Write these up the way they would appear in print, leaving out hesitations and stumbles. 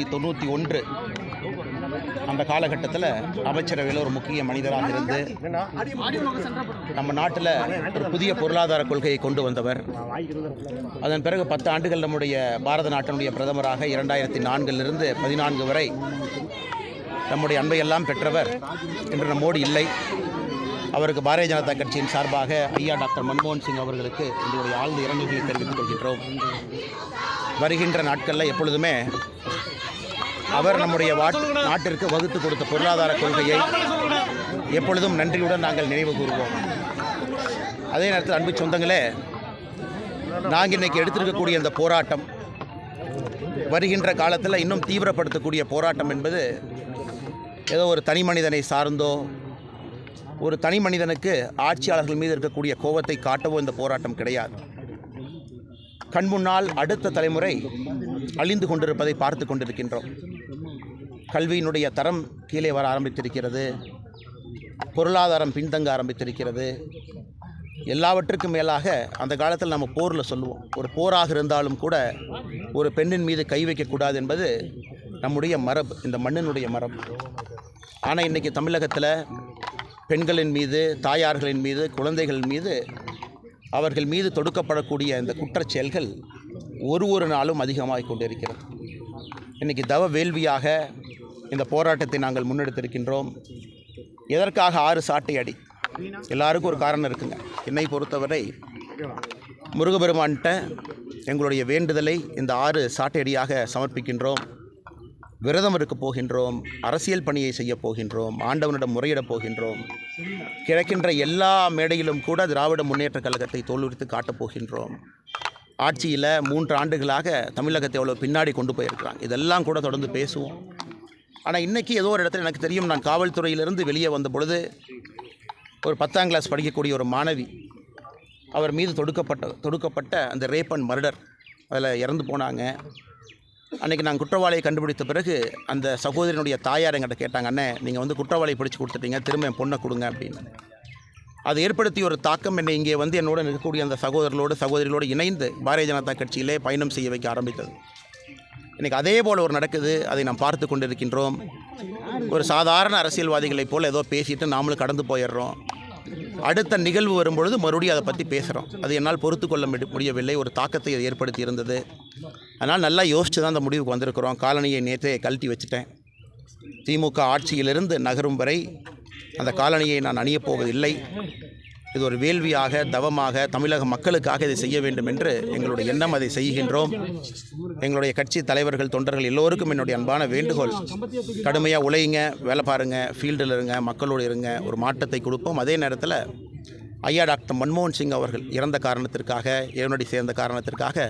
1991 அந்த காலகட்டத்தில் அமைச்சரவையில் ஒரு முக்கிய மனிதராக இருந்து நம்ம நாட்டில் ஒரு புதிய பொருளாதார கொள்கையை கொண்டு வந்தவர். அதன் பிறகு 10 ஆண்டுகள் நம்முடைய பாரத நாட்டினுடைய பிரதமராக 2004 14 வரை நம்முடைய அன்பையெல்லாம் பெற்றவர். இன்று நம்மோடு இல்லை. அவருக்கு பாரதிய ஜனதா கட்சியின் சார்பாக ஐயா டாக்டர் மன்மோகன் சிங் அவர்களுக்கு எங்களுடைய ஆழ்ந்த இரங்கல்களை தெரிவித்துக் கொள்கின்றோம். வருகின்ற நாட்களில் எப்பொழுதுமே அவர் நம்முடைய நாட்டிற்கு வகுத்து கொடுத்த பொருளாதார கொள்கையை எப்பொழுதும் நன்றியுடன் நாங்கள் நினைவு கூறுவோம். அதே நேரத்தில் அன்பு சொந்தங்களே, நாங்கள் இன்றைக்கி எடுத்திருக்கக்கூடிய இந்த போராட்டம் வருகின்ற காலத்தில் இன்னும் தீவிரப்படுத்தக்கூடிய போராட்டம் என்பது ஏதோ ஒரு தனி மனிதனை சார்ந்தோ ஒரு தனி மனிதனுக்கு ஆட்சியாளர்கள் மீது இருக்கக்கூடிய கோபத்தை காட்டவோ இந்த போராட்டம் கிடையாது. கண் முன்னால் அடுத்த தலைமுறை அழிந்து கொண்டிருப்பதை பார்த்து கொண்டிருக்கின்றோம். கல்வியினுடைய தரம் கீழே வர ஆரம்பித்திருக்கிறது. பொருளாதாரம் பின்தங்க ஆரம்பித்திருக்கிறது. எல்லாவற்றுக்கும் மேலாக அந்த காலத்தில் நம்ம போரில் சொல்லுவோம், ஒரு போராக இருந்தாலும் கூட ஒரு பெண்ணின் மீது கை வைக்கக்கூடாது என்பது நம்முடைய மரபு, இந்த மண்ணினுடைய மரபு. ஆனால் இன்றைக்கி தமிழகத்தில் பெண்களின் மீது, தாயார்களின் மீது, குழந்தைகள் மீது, அவர்கள் மீது தொடுக்கப்படக்கூடிய இந்த குற்றச்செயல்கள் ஒரு நாளும் அதிகமாக கொண்டிருக்கிறது. இன்றைக்கி தவ வேள்வியாக இந்த போராட்டத்தை நாங்கள் முன்னெடுத்திருக்கின்றோம். எதற்காக 6 சாட்டை அடி? எல்லாருக்கும் ஒரு காரணம் இருக்குங்க. என்னை பொறுத்தவரை முருகப்பெருமான்கிட்ட எங்களுடைய வேண்டுதலை இந்த 6 சாட்டை அடியாக சமர்ப்பிக்கின்றோம். விரதம் இருக்க போகின்றோம், அரசியல் பணியை செய்ய போகின்றோம், ஆண்டவனிடம் முறையிடப் போகின்றோம். கிடைக்கின்ற எல்லா மேடையிலும் கூட திராவிட முன்னேற்ற கழகத்தை தோலுரித்து காட்டப் போகின்றோம். ஆட்சியில் 3 ஆண்டுகளாக தமிழகத்தை எவ்வளோ பின்னாடி கொண்டு போயிருக்கிறாங்க, இதெல்லாம் கூட தொடர்ந்து பேசுவோம். ஆனால் இன்றைக்கி ஏதோ ஒரு இடத்துல எனக்கு தெரியும், நான் காவல்துறையிலிருந்து வெளியே வந்த பொழுது ஒரு 10ஆம் கிளாஸ் படிக்கக்கூடிய ஒரு மாணவி, அவர் மீது தொடுக்கப்பட்ட அந்த ரேப் அண்ட் மர்டர், அதில் இறந்து போனாங்க. அன்றைக்கி நாங்கள் குற்றவாளியை கண்டுபிடித்த பிறகு அந்த சகோதரியினுடைய தாயார் என்கிட்ட கேட்டாங்க, அண்ணே நீங்கள் குற்றவாளியை பிடிச்சி கொடுத்துட்டீங்க, திரும்ப என் பொண்ணை கொடுங்க அப்படின்னு. அது ஏற்படுத்திய ஒரு தாக்கம் என்னை இங்கே என்னோட இருக்கக்கூடிய அந்த சகோதரிகளோடு இணைந்து பாரதிய ஜனதா கட்சியிலே பயணம் செய்ய வைக்க ஆரம்பித்தது. இன்றைக்கி அதே போல் ஒரு நடக்குது, அதை நாம் பார்த்து கொண்டிருக்கின்றோம். ஒரு சாதாரண அரசியல்வாதிகளைப் போல் ஏதோ பேசிட்டு நாமளும் கடந்து போயிடுறோம். அடுத்த நிகழ்வு வரும்பொழுது மறுபடியும் அதை பற்றி பேசுகிறோம். அது என்னால் பொறுத்து கொள்ள முடியவில்லை. ஒரு தாக்கத்தை அது ஏற்படுத்தி இருந்தது. அதனால் நல்லா யோசித்து தான் அந்த முடிவுக்கு வந்திருக்கிறோம். காலணியை நேற்றே கழட்டி வச்சுட்டேன். திமுக ஆட்சியிலிருந்து நகரும் வரை அந்த காலணியை நான் அணியப்போவதில்லை. இது ஒரு வேள்வியாக, தவமாக, தமிழக மக்களுக்காக இதை செய்ய வேண்டும் என்று எங்களுடைய எண்ணம். அதை செய்கின்றோம். எங்களுடைய கட்சி தலைவர்கள், தொண்டர்கள் எல்லோருக்கும் என்னுடைய அன்பான வேண்டுகோள், கடுமையாக உழையுங்க, வேலை பாருங்கள், ஃபீல்டில் இருங்க, மக்களோடு இருங்க, ஒரு மாற்றத்தை கொடுப்போம். அதே நேரத்தில் ஐயா டாக்டர் மன்மோகன் சிங் அவர்கள் இறந்த காரணத்திற்காக, இறைவனடி சேர்ந்த காரணத்திற்காக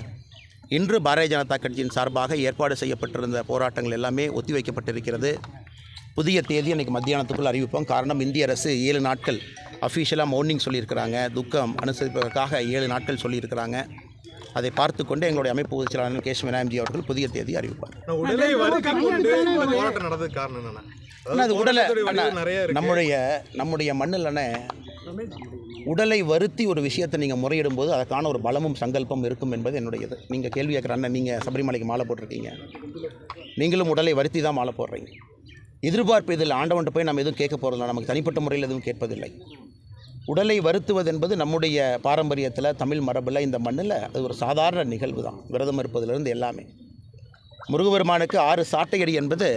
இன்று பாரதிய ஜனதா கட்சியின் சார்பாக ஏற்பாடு செய்யப்பட்டிருந்த போராட்டங்கள் எல்லாமே ஒத்திவைக்கப்பட்டிருக்கிறது. புதிய தேதி அன்றைக்கி மத்தியானத்துக்குள் அறிவிப்போம். காரணம், இந்திய அரசு 7 நாட்கள் அஃபீஷியலாக மௌனிங் சொல்லியிருக்கிறாங்க. துக்கம் அனுசரிப்பதற்காக 7 நாட்கள் சொல்லியிருக்கிறாங்க. அதை பார்த்து கொண்டு எங்களுடைய அமைப்பு பொதுச் செயலாளர் கேஷ் விநாயகம்ஜி அவர்கள் புதிய தேதி அறிவிப்பார். நம்முடைய மண்ணில் உடலை வருத்தி ஒரு விஷயத்தை நீங்கள் முறையிடும் போது அதற்கான ஒரு பலமும் சங்கல்பம் இருக்கும் என்பது என்னுடையது. நீங்கள் கேள்வி கேட்குற அண்ணன், நீங்கள் சபரிமலைக்கு மாலை போட்டிருக்கீங்க, நீங்களும் உடலை வருத்தி தான் மாலை போடுறீங்க. எதிர்பார்ப்பு இதில் ஆண்டவன்ட்டு போய் நம்ம எதுவும் கேட்க போகிறதில்ல, நமக்கு தனிப்பட்ட முறையில் எதுவும் கேட்பதில்லை. உடலை வருத்துவது என்பது நம்முடைய பாரம்பரியத்தில், தமிழ் மரபில், இந்த மண்ணில் அது ஒரு சாதாரண நிகழ்வு தான். விரதம் இருப்பதிலிருந்து எல்லாமே. முருகப்பெருமானுக்கு 6 சாட்டையடி என்பது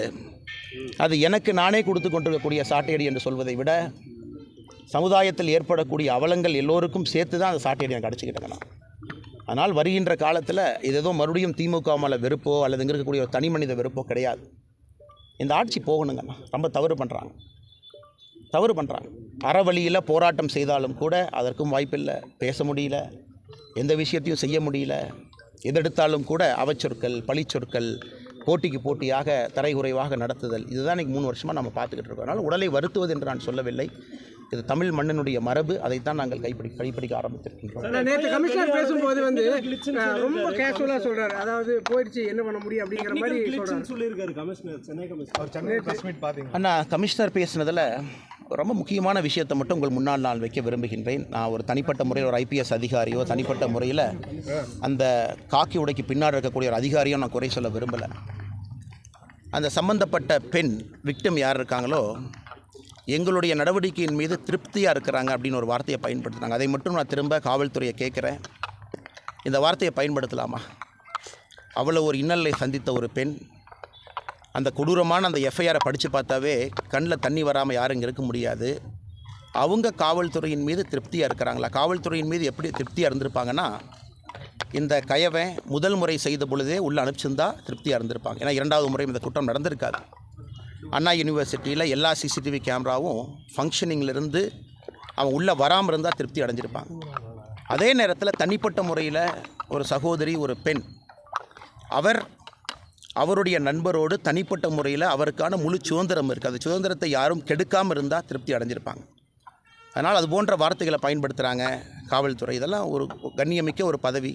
அது எனக்கு நானே கொடுத்து கொண்டிருக்கக்கூடிய சாட்டையடி என்று சொல்வதை விட சமுதாயத்தில் ஏற்படக்கூடிய அவலங்கள் எல்லோருக்கும் சேர்த்து தான் அந்த சாட்டையடி எனக்கு அடிச்சுக்கிட்டேங்க நான். அதனால் வருகின்ற காலத்தில் இது ஏதோ மறுபடியும் திமுக மேலே வெறுப்போ அல்லது இங்கே இருக்கக்கூடிய ஒரு தனி மனித வெறுப்போ கிடையாது. இந்த ஆட்சி போகணுங்கண்ணா. ரொம்ப தவறு பண்ணுறாங்க. அறவழியில் போராட்டம் செய்தாலும் கூட அதற்கும் வாய்ப்பில்லை, பேச முடியல, எந்த விஷயத்தையும் செய்ய முடியல. எதெடுத்தாலும் கூட அவச்சொற்கள், பழிச்சொற்கள், போட்டிக்கு போட்டியாக தரைகுறைவாக நடத்துதல், இதுதான் இன்றைக்கி 3 வருஷமாக நம்ம பார்த்துக்கிட்டு இருக்கோம். அதனால் உடலை வருத்துவது என்று நான் சொல்லவில்லை. இது தமிழ் மண்ணினுடைய மரபு. அதைத்தான் நாங்கள் கைப்பிடிக்க ஆரம்பித்திருக்கின்றோம். நேற்று கமிஷனர் பேசும்போது ரொம்ப கேஷுவலாக சொல்கிறார், அதாவது போயிடுச்சு என்ன பண்ண முடியும் அப்படிங்கிற மாதிரி சொல்லியிருக்காரு கமிஷனர், சென்னை கமிஷனர். அண்ணா, கமிஷனர் பேசுனதில் ரொம்ப முக்கியமான விஷயத்தை மட்டும் உங்கள் முன்னால் நான் வைக்க விரும்புகின்றேன். நான் ஒரு தனிப்பட்ட முறையில் ஒரு IPS அதிகாரியோ, தனிப்பட்ட முறையில் அந்த காக்கி உடைக்கு பின்னாடி இருக்கக்கூடிய ஒரு அதிகாரியோ நான் குறை சொல்ல விரும்பலை. அந்த சம்பந்தப்பட்ட பெண் விக்டிம் யார் இருக்காங்களோ எங்களுடைய நடவடிக்கையின் மீது திருப்தியாக இருக்கிறாங்க அப்படின்னு ஒரு வார்த்தையை பயன்படுத்துனாங்க. அதை மட்டும் நான் திரும்ப காவல்துறையை கேட்குறேன், இந்த வார்த்தையை பயன்படுத்தலாமா? அவ்வளோ ஒரு இன்னலை சந்தித்த ஒரு பெண், அந்த கொடூரமான அந்த எஃப்ஐஆரை படித்து பார்த்தாவே கண்ணில் தண்ணி வராமல் யாரும் இங்கே இருக்க முடியாது. அவங்க காவல்துறையின் மீது திருப்தியாக இருக்கிறாங்களா? காவல்துறையின் மீது எப்படி திருப்தியாக இருந்திருப்பாங்கன்னா, இந்த கயவன் முதல் முறை செய்த பொழுதே உள்ளே அனுப்பிச்சிருந்தா திருப்தியாக இருந்திருப்பாங்க. ஏன்னா 2வது முறை இந்த குற்றம் நடந்திருக்காது. அண்ணா யூனிவர்சிட்டியில் எல்லா சிசிடிவி கேமராவும் ஃபங்க்ஷனிங்கிலிருந்து அவன் உள்ளே வராமல் இருந்தால் திருப்தி அடைஞ்சிருப்பாங்க. அதே நேரத்தில் தனிப்பட்ட முறையில் ஒரு சகோதரி, ஒரு பெண், அவருடைய நண்பரோடு தனிப்பட்ட முறையில் அவருக்கான முழு சுதந்திரம் இருக்குது. அந்த சுதந்திரத்தை யாரும் கெடுக்காமல் இருந்தால் திருப்தி அடைஞ்சிருப்பாங்க. அதனால் அது போன்ற வார்த்தைகளை பயன்படுத்துகிறாங்க காவல்துறை. இதெல்லாம் ஒரு கண்ணியமிக்க ஒரு பதவி.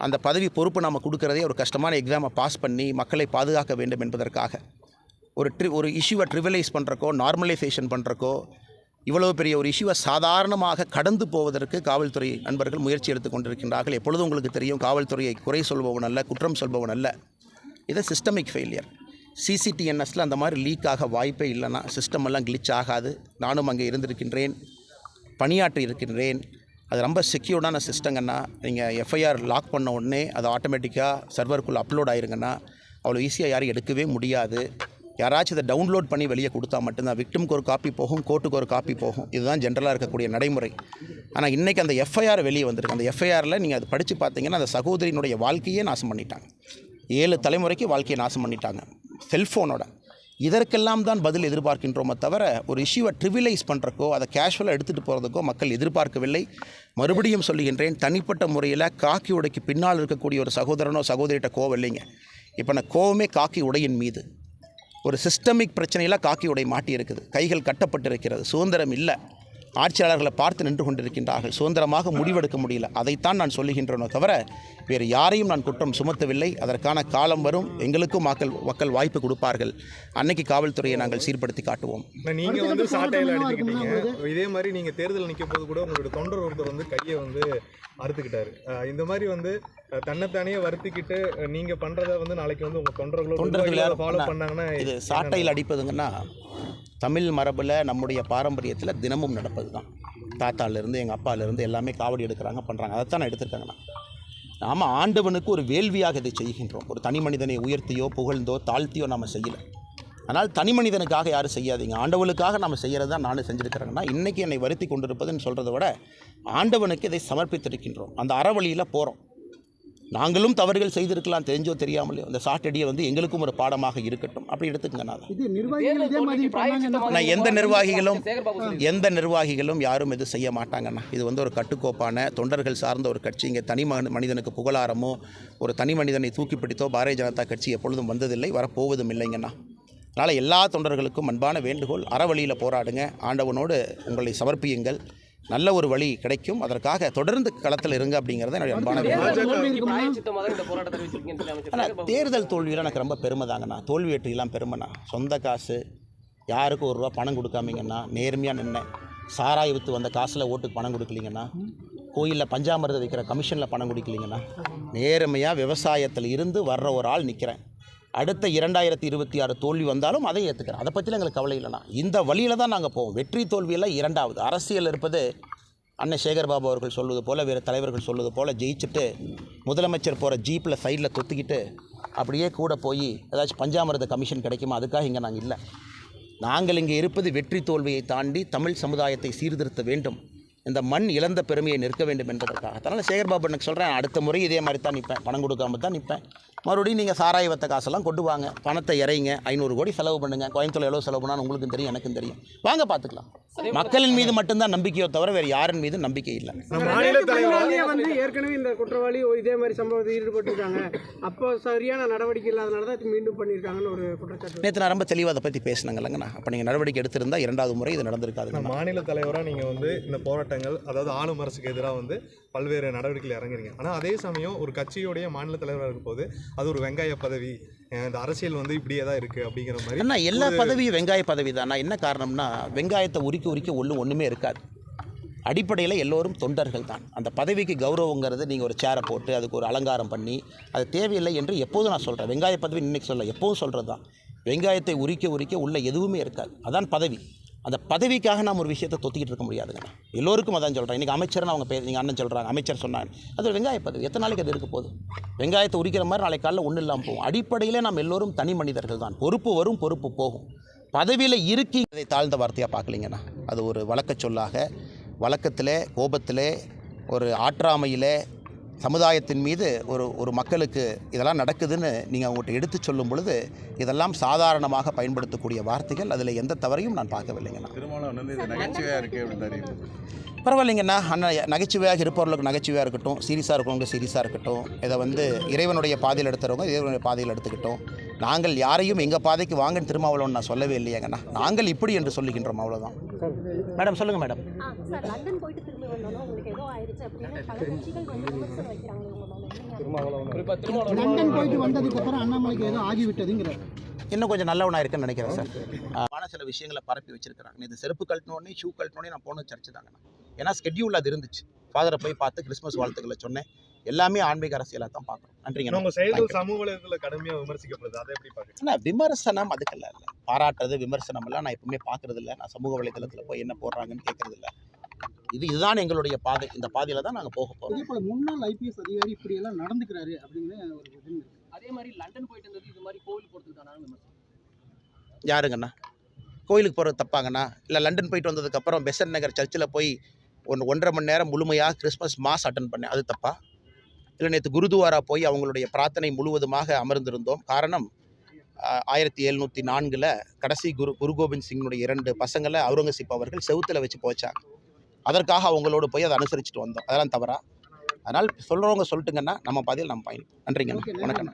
அந்த பதவி பொறுப்பு நாம் கொடுக்குறதே ஒரு கஷ்டமான எக்ஸாமை பாஸ் பண்ணி மக்களை பாதுகாக்க வேண்டும் என்பதற்காக. ஒரு இஷ்யூவை ட்ரிவலைஸ் பண்ணுறக்கோ, நார்மலைசேஷன் பண்ணுறக்கோ, இவ்வளோ பெரிய ஒரு இஷ்யூவை சாதாரணமாக கடந்து போவதற்கு காவல்துறை நண்பர்கள் முயற்சி எடுத்து கொண்டிருக்கின்றார்கள். எப்பொழுதும் உங்களுக்கு தெரியும், காவல்துறையை குறை சொல்பவன் அல்ல, குற்றம் சொல்பவன் அல்ல. இது சிஸ்டமிக் ஃபெயிலியர். சிசிடிஎன்எஸில் அந்த மாதிரி லீக் ஆக வாய்ப்பே இல்லைன்னா சிஸ்டம் எல்லாம் கிளிச் ஆகாது. நானும் அங்கே இருந்திருக்கின்றேன், பணியாற்றி இருக்கின்றேன். அது ரொம்ப செக்யூர்டான சிஸ்டங்கன்னா, நீங்கள் எஃப்ஐஆர் லாக் பண்ண உடனே அது ஆட்டோமேட்டிக்காக சர்வருக்குள்ளே அப்லோட் ஆயிருங்கன்னா அவ்வளோ ஈஸியாக யாரும் எடுக்கவே முடியாது. யாராச்சும் இதை டவுன்லோட் பண்ணி வெளியே கொடுத்தா மட்டும்தான் விக்டிமுக்கு ஒரு காப்பி போகும், கோர்ட்டுக்கு ஒரு காப்பி போகும். இதுதான் ஜென்ரலாக இருக்கக்கூடிய நடைமுறை. ஆனால் இன்றைக்கி அந்த எஃப்ஐஆர் வெளியே வந்திருக்கு. அந்த எஃப்ஐஆரில் நீங்கள் அதை படித்து பார்த்தீங்கன்னா அந்த சகோதரியினுடைய வாழ்க்கையே நாசம் பண்ணிட்டாங்க. 7 தலைமுறைக்கு வாழ்க்கையை நாசம் பண்ணிட்டாங்க செல்ஃபோனோட. இதற்கெல்லாம் தான் பதில் எதிர்பார்க்கின்றோமே தவிர ஒரு இஷ்யூவை ட்ரிவிலைஸ் பண்ணுறக்கோ, அதை கேஷுவலாக எடுத்துகிட்டு போகிறதுக்கோ மக்கள் எதிர்பார்க்கவில்லை. மறுபடியும் சொல்லுகின்றேன், தனிப்பட்ட முறையில் காக்கி உடைக்கு பின்னால் இருக்கக்கூடிய ஒரு சகோதரனோ சகோதரிகிட்ட கோவம் இல்லைங்க. இப்போ நான் கோவமே காக்கி உடையின் மீது. ஒரு சிஸ்டமிக் பிரச்சனையில் காக்கி உடை மாட்டி இருக்குது, கைகள் கட்டப்பட்டிருக்கிறது, சுதந்திரம் இல்லை, ஆட்சியாளர்களை பார்த்து நின்று கொண்டிருக்கின்றார்கள், சுதந்திரமாக முடிவெடுக்க முடியல. அதைத்தான் நான் சொல்லுகின்றனோ தவிர வேறு யாரையும் நான் குற்றம் சுமத்தவில்லை. அதற்கான காலம் வரும், எங்களுக்கும் மக்கள் வாய்ப்பு கொடுப்பார்கள். அன்னைக்கு காவல்துறையை நாங்கள் சீர்படுத்தி காட்டுவோம். நீங்கள் வந்து சாட்டையில் அடிச்சுக்கிட்டீங்க. இதே மாதிரி நீங்கள் தேர்தல் நிற்கும் போது கூட உங்களோட தொண்டர் ஒருத்தர் வந்து கையை வந்து அறுத்துக்கிட்டாரு. இந்த மாதிரி வந்து தன்னைத்தானே வருத்திக்கிட்டு நீங்கள் பண்ணுறதை வந்து நாளைக்கு வந்து உங்கள் தொண்டர்கள் ஃபாலோ பண்ணாங்கன்னா, இது சாட்டையில் அடிப்பதுங்கன்னா தமிழ் மரபில் நம்முடைய பாரம்பரியத்தில் தினமும் நடப்பது தான். தாத்தாலேருந்து எங்கள் அப்பாலேருந்து எல்லாமே காவடி எடுக்கிறாங்க, பண்ணுறாங்க. அதைத்தான் நான் எடுத்திருக்காங்கண்ணா. நாம் ஆண்டவனுக்கு ஒரு வேள்வியாக இதை செய்கின்றோம். ஒரு தனி மனிதனை உயர்த்தியோ புகழ்ந்தோ தாழ்த்தியோ நாம் செய்யலை. ஆனால் தனி மனிதனுக்காக யாரும் செய்யாதீங்க, ஆண்டவனுக்காக நம்ம செய்கிறது தான் நானும் செஞ்சுருக்கிறேங்கன்னா. இன்றைக்கி என்னை வருத்தி கொண்டிருப்பதுன்னு சொல்கிறத விட ஆண்டவனுக்கு இதை சமர்ப்பித்திருக்கின்றோம். அந்த அறவழியில் போகிறோம். நாங்களும் தவறுகள் செய்திருக்கலாம், தெரிஞ்சோ தெரியாமலையோ. அந்த சாட்டடியை வந்து எங்களுக்கும் ஒரு பாடமாக இருக்கட்டும், அப்படி எடுத்துக்கங்க. நான் எந்த நிர்வாகிகளும் யாரும் இது செய்ய மாட்டாங்கண்ணா. இது வந்து ஒரு கட்டுக்கோப்பான தொண்டர்கள் சார்ந்த ஒரு கட்சி. இங்கே தனி மனிதனுக்கு புகழாரமோ ஒரு தனி மனிதனை தூக்கி பிடித்தோ பாரதிய ஜனதா கட்சி எப்பொழுதும் வந்ததில்லை, வரப்போவதும் இல்லைங்கண்ணா. அதனால் எல்லா தொண்டர்களுக்கும் அன்பான வேண்டுகோள், அறவழியில் போராடுங்க, ஆண்டவனோடு உங்களை சமர்ப்பியுங்கள், நல்ல ஒரு வழி கிடைக்கும். அதற்காக தொடர்ந்து களத்தில் இருங்க அப்படிங்கிறத என்னுடைய அன்பான தேர்தல் தோல்வியில் எனக்கு ரொம்ப பெருமை தாங்கண்ணா. தோல்வி வெற்றியெல்லாம் பெருமைண்ணா. சொந்த காசு, யாருக்கும் ₹1 பணம் கொடுக்காமீங்கன்னா, நேர்மையாக நின்னேன். சாராய் விற்று வந்த காசில் ஓட்டுக்கு பணம் கொடுக்கலிங்கன்னா, கோயிலில் பஞ்சாமிரதம் வைக்கிற கமிஷனில் பணம் கொடுக்கலிங்கன்னா, நேர்மையாக விவசாயத்தில் இருந்து வர்ற ஒரு ஆள் நிற்கிறேன். அடுத்த 2026 தோல்வி வந்தாலும் அதை ஏற்றுக்கிறேன். அதை பற்றிலாம் எங்களுக்கு கவலை இல்லைண்ணா. இந்த வழியில் தான் நாங்கள் போவோம். வெற்றி தோல்வியெல்லாம் 2வது. அரசியல் இருப்பது அண்ணன் சேகர்பாபு அவர்கள் சொல்வது போல், வேறு தலைவர்கள் சொல்வது போல் ஜெயிச்சுட்டு முதலமைச்சர் போகிற ஜீப்பில் சைடில் தொத்திக்கிட்டு அப்படியே கூட போய் ஏதாச்சும் பஞ்சாமிரத கமிஷன் கிடைக்குமா, அதுக்காக இங்கே நாங்கள் இல்லை. நாங்கள் இங்கே இருப்பது வெற்றி தோல்வியை தாண்டி தமிழ் சமுதாயத்தை சீர்திருத்த வேண்டும், இந்த மண் இழந்த பெருமையை நிற்க வேண்டும் என்பதற்காக. அதனால் சேகர்பாபு எனக்கு சொல்கிறேன், அடுத்த முறை இதே மாதிரி தான் நிற்பேன், பணம் கொடுக்காம தான் நிற்பேன். மறுபடியும் நீங்கள் சாராய வத்த காசெல்லாம் கொண்டு வாங்க, பணத்தை இறைங்க, 500 கோடி செலவு பண்ணுங்கள். கோயம்புத்தூர் எவ்வளோ செலவு பண்ணாலும் உங்களுக்கும் தெரியும், எனக்கும் தெரியும். வாங்க பார்த்துக்கலாம். மக்களின் மீது மட்டும்தான் நம்பிக்கையோ தவிர வேறு யாரின் மீது நம்பிக்கை இல்லை. வந்து ஏற்கனவே இந்த குற்றவாளி இதே மாதிரி சம்பவத்தில் ஈடுபட்டிருக்காங்க, அப்போ சரியான நடவடிக்கை இல்லாதனால தான் மீண்டும் பண்ணியிருக்காங்கன்னு ஒரு குற்றச்சாட்டு. நேற்று நான் ரொம்ப தெளிவாக அதை பற்றி பேசினாங்கல்லங்கண்ணா. அப்போ நீங்கள் நடவடிக்கை எடுத்திருந்தால் 2வது முறை இது நடந்திருக்காது. மாநில தலைவராக நீங்கள் வந்து இந்த போராட்டங்கள், அதாவது ஆளும் அரசுக்கு எதிராக வந்து பல்வேறு நடவடிக்கைகள் இறங்குறீங்க. ஆனால் அதே சமயம் ஒரு கட்சியோடைய மாநில தலைவராக இருக்கும்போது அது ஒரு வெங்காய பதவி, இந்த அரசியல் வந்து இப்படியே தான் இருக்குது அப்படிங்கிற மாதிரி. அண்ணா எல்லா பதவியும் வெங்காய பதவி தானா? என்ன காரணம்னா, வெங்காயத்தை உரிக்க ஒன்றுமே இருக்காது. அடிப்படையில் எல்லோரும் தொண்டர்கள் தான். அந்த பதவிக்கு கௌரவங்கிறது நீங்கள் ஒரு சேரை போட்டு அதுக்கு ஒரு அலங்காரம் பண்ணி அது தேவையில்லை என்று எப்போதும் நான் சொல்கிறேன். வெங்காய பதவி இன்றைக்கி சொல்ல, எப்போதும் சொல்கிறது தான். வெங்காயத்தை உரிக்க உள்ள எதுவுமே இருக்காது. அதான் பதவி. அந்த பதவிக்காக நாம் ஒரு விஷயத்தை தொத்திக்கிட்டு இருக்க முடியாதுங்க. எல்லோருக்கும் அதான் சொல்கிறேன். இன்றைக்கி அமைச்சர்னு அவங்க பேர், நீங்கள் அண்ணன் சொல்கிறாங்க, அமைச்சர் சொன்னாங்க, அது ஒரு வெங்காய பதவி. எத்தனை நாளைக்கு அது இருக்க போகுது? வெங்காயத்தை உரிக்கிற மாதிரி நாளைக்கு காலையில் ஒன்றும் இல்லாமல் போகும். அடிப்படையில் நாம் எல்லோரும் தனி மனிதர்கள் தான். பொறுப்பு வரும், பொறுப்பு போகும். பதவியில் இருக்கி அதை தாழ்ந்த வார்த்தையாக பார்க்கலிங்கண்ணா. அது ஒரு வழக்க சொல்லாக, வழக்கத்திலே, கோபத்திலே, ஒரு ஆற்றாமையிலே, சமுதாயத்தின் மீது ஒரு மக்களுக்கு இதெல்லாம் நடக்குதுன்னு நீங்கள் அவங்கள்ட்ட எடுத்து சொல்லும் பொழுது இதெல்லாம் சாதாரணமாக பயன்படுத்தக்கூடிய வார்த்தைகள். அதில் எந்த தவறையும் நான் பார்க்கவில்லைங்கண்ணா. பரவாயில்லைங்கண்ணா. அண்ணன் நகைச்சுவையாக இருப்பவர்களுக்கு நகைச்சுவையாக இருக்கட்டும், சீரியஸாக இருக்கிறவங்க சீரியஸாக இருக்கட்டும். இதை இறைவனுடைய பாதையில் எடுத்துறவங்க இறைவனுடைய பாதையில் எடுத்துக்கிட்டோம். நாங்கள் யாரையும் எங்கள் பாதைக்கு வாங்கன்னு திருமாவளவன் நான் சொல்லவே இல்லையாங்கண்ணா. நாங்கள் இப்படி என்று சொல்லுகின்றோம், அவ்வளோதான். மேடம் சொல்லுங்கள் மேடம். சார், லண்டன் போயிட்டு திரும்பி வந்தோம், உங்களுக்கு ஏதோ ஆயிடுச்சு அப்படின்னு பல கட்சிகள் விமர்சனம் வைக்கிறாங்க உங்களோட. லண்டன் போயிட்டு வந்ததுக்கு அப்புறம் அண்ணாமலைக்கு ஏதோ ஆகிவிட்டதுங்கிற இன்னும் கொஞ்சம் நல்லவனாக இருக்குன்னு நினைக்கிறேன் சார். சில விஷயங்களை பரப்பி வச்சிருக்கிறாங்க. இது செருப்பு கழட்டினோடனே, ஷூ கழட்டினோடனே நான் போன சர்ச்சு தாங்கண்ணா. ஏன்னா ஸ்கெட்யூல் அது இருந்துச்சு. ஃபாதரை போய் பார்த்து கிறிஸ்மஸ் வாழ்த்துக்களை சொன்னேன். எல்லாமே ஆன்மீக அரசியலாக தான் பார்க்குறோம். நன்றிங்க. உங்க செயல்கள் சமூக வலைதளத்துல கடுமையாக விமர்சிக்கப்படுது, அதை எப்படி பார்க்குறீங்க? விமர்சனம் அதுக்கெல்லாம் இல்லை. பாராட்டுறது விமர்சனம் எல்லாம் நான் எப்பவுமே பார்க்கறது இல்லை. நான் சமூக வலைதளத்தில் போய் என்ன போடுறாங்கன்னு கேட்கறது இல்லை. இதுதான் எங்களுடைய பாதை. இந்த பாதையில் தான் நாங்கள் போக போகிறோம். இதே போல முன்னாள் ஐபிஎஸ் அதிகாரி இப்படி எல்லாம் நடந்துக்கிறாரு அப்படின்னு ஒரு இது. அதே மாதிரி லண்டன் போயிட்டு வந்தது இது மாதிரி கோவில் போகிறதுக்கு தானே? யாருங்கண்ணா கோயிலுக்கு போகிறது தப்பாங்கண்ணா? இல்லை லண்டன் போயிட்டு வந்ததுக்கப்புறம் பெசன்ட் நகர் சர்ச்சில் போய் 1.5 மணி நேரம் முழுமையாக கிறிஸ்மஸ் மாஸ் அட்டன் பண்ணேன், அது தப்பா? இல்லை நேற்று குருதுவாரா போய் அவங்களுடைய பிரார்த்தனை முழுவதுமாக அமர்ந்திருந்தோம். காரணம் 1704 கடைசி குரு கோபிந்த் சிங்கினுடைய 2 பசங்களை அவுரங்கசீப் அவர்கள் செவுத்தில் வச்சு போச்சாங்க. அதற்காக அவங்களோடு போய் அதை அனுசரிச்சுட்டு வந்தோம். அதெல்லாம் தவறா? அதனால் சொல்கிறவங்க சொல்லிட்டுங்கன்னா நம்ம பாதையில் நம்ம பயணிப்போம். நன்றிங்கண்ணா. வணக்கம்.